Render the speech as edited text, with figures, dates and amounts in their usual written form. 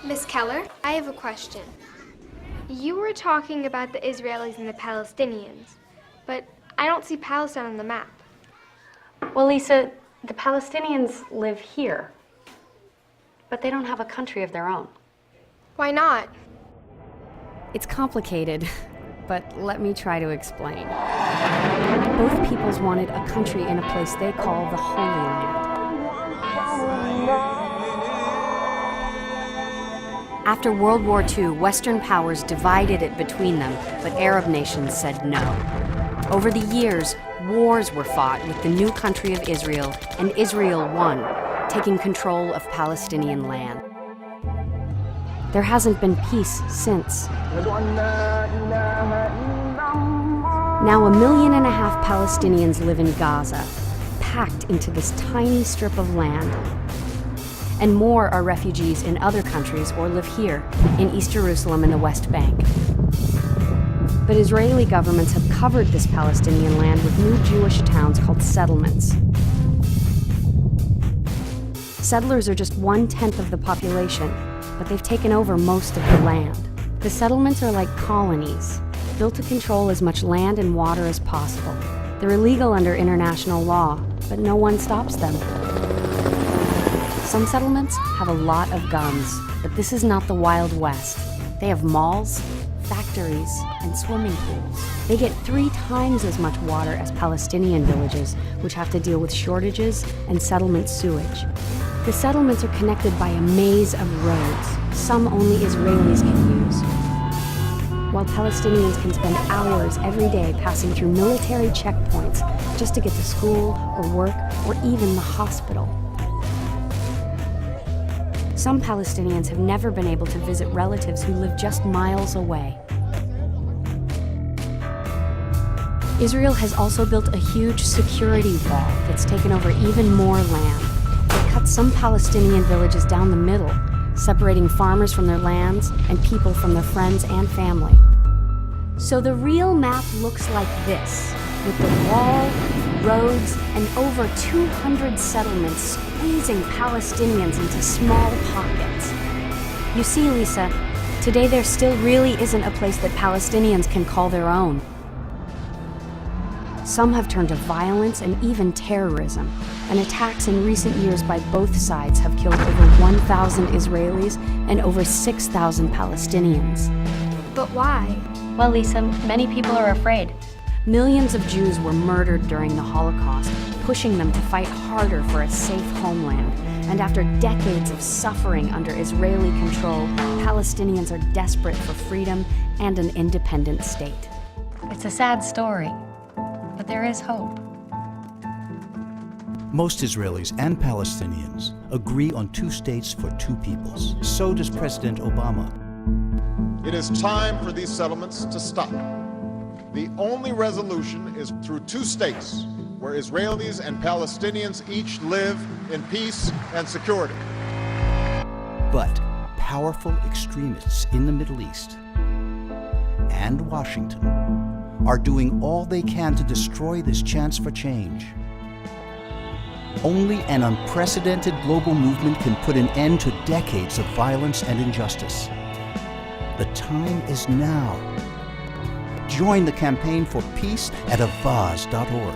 Miss Keller, I have a question. You were talking about the Israelis and the Palestinians, but I don't see Palestine on the map. Well, Lisa, the Palestinians live here, but they don't have a country of their own. Why not? It's complicated, but let me try to explain. Both peoples wanted a country in a place they call the Holy Land. After World War II, Western powers divided it between them, but Arab nations said no. Over the years, wars were fought with the new country of Israel, and Israel won, taking control of Palestinian land. There hasn't been peace since. Now 1.5 million Palestinians live in Gaza, packed into this tiny strip of land. And more are refugees in other countries or live here, in East Jerusalem and the West Bank. But Israeli governments have covered this Palestinian land with new Jewish towns called settlements. Settlers are just 1/10 of the population, but they've taken over most of the land. The settlements are like colonies, built to control as much land and water as possible. They're illegal under international law, but no one stops them. Some settlements have a lot of guns, but this is not the Wild West. They have malls, factories, and swimming pools. They get 3 times as much water as Palestinian villages, which have to deal with shortages and settlement sewage. The settlements are connected by a maze of roads, some only Israelis can use, while Palestinians can spend hours every day passing through military checkpoints just to get to school or work or even the hospital. Some Palestinians have never been able to visit relatives who live just miles away. Israel has also built a huge security wall that's taken over even more land. They cut some Palestinian villages down the middle, separating farmers from their lands and people from their friends and family. So the real map looks like this, with the wall, roads, and over 200 settlements squeezing Palestinians into small pockets. You see, Lisa, today there still really isn't a place that Palestinians can call their own. Some have turned to violence and even terrorism, and attacks in recent years by both sides have killed over 1,000 Israelis and over 6,000 Palestinians. But why? Well, Lisa, many people are afraid. Millions of Jews were murdered during the Holocaust, pushing them to fight harder for a safe homeland. And after decades of suffering under Israeli control, Palestinians are desperate for freedom and an independent state. It's a sad story, but there is hope. Most Israelis and Palestinians agree on 2 states for 2 peoples. So does President Obama. It is time for these settlements to stop. The only resolution is through 2 states, where Israelis and Palestinians each live in peace and security. But powerful extremists in the Middle East and Washington are doing all they can to destroy this chance for change. Only an unprecedented global movement can put an end to decades of violence and injustice. The time is now. Join the campaign for peace at Avaaz.org.